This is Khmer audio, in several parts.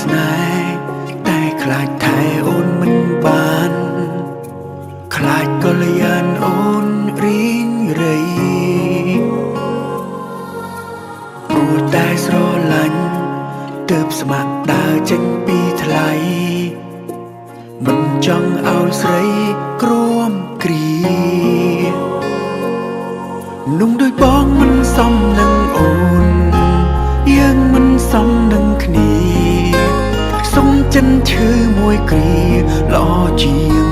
ស្នេហ៍តែខ្លាចថែអូនមិនបានខ្លាចកលយានអូនរីងរៃព្រោះតែស្រឡាញ់ទើបស្ម័គ្រដើរចេញពីថ្លៃមិនចង់ឲ្យស្រីគ្រាំគ្រាนุ่มដោយបងមិនសមនឹងអូនយើងមិនសមនឹងគ្នាសុំចិនឈឺមួយគ្រាល្អជាង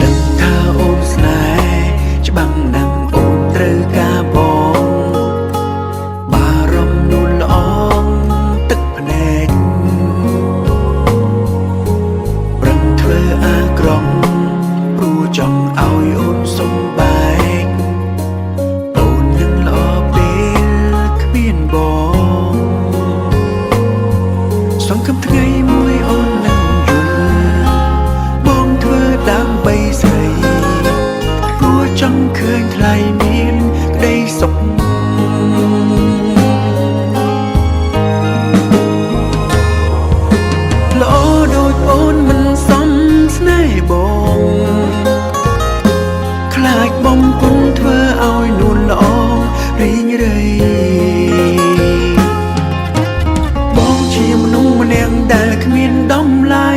ដឹងថាអូនស្នេហ៍ច្បាំងណាំងអូនត្រូវការបងបារម្ភនួនល្អងទឹកភ្នែកប្រឹងធ្វើអាក្រង់ព្រោះចង់ឲ្យអូនសុំបែកអូននឹងល្អពេលគ្មានបងសង្ឃឹមថ្ងៃមួយអូននឹងយល់បងធ្វើដើម្បីស្រីព្រោះចង់ឃើញថ្លៃមានក្តីសុខល្អដូចអូនមិនសមស្នេហ៍បងខ្លាចបំពុនធ្វើឲ្យនួនល្អរីងរៃបងជាមនុស្សម្នាក់ដែលគ្មានតម្លៃ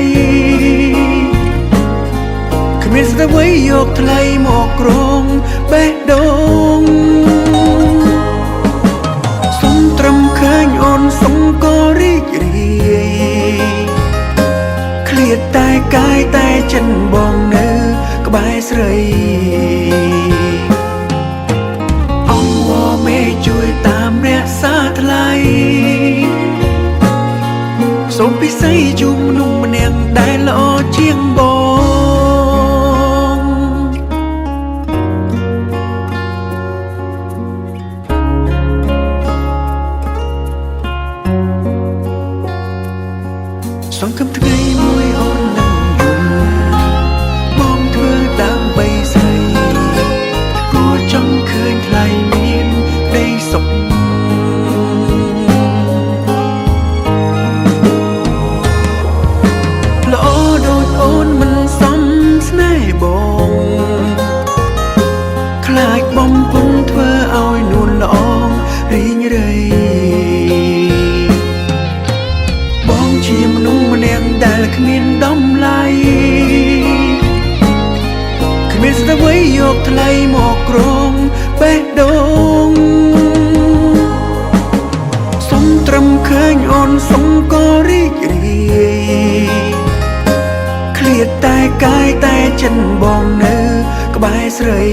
គ្មានស្រីយកថ្លៃមកក្រងបេះដូងសុំត្រឹមឃើញអូនសុំក៏រីករាយឃ្លាតតែកាយតែចិនបងនៅក្បែរស្រីអង្គមេជួយតាមរក្សាថ្លៃសូមពិសីជុំមនុស្សម្នាក់ដែលល្អជាងបងសង្ឃឹមថ្ងៃមួយអូននឹងយល់បងធ្វើដើម្បីស្រីព្រោះចង់ឃើញថ្លៃមានក្តីសុខល្អដូចអូនមិនសមស្នេហ៍បងខ្លាចបំពុនធ្វើឲ្យនួនល្អរីងរៃបងជាមនុស្សម្នាក់ដែលគ្មានតម្លៃគ្មានស្រីយកថ្លៃមកក្រងបេះដូងសុំត្រឹមឃើញអូនសុំក៏រីករាយឃ្លាតតែកាយតែចិនបងនៅក្បែរស្រី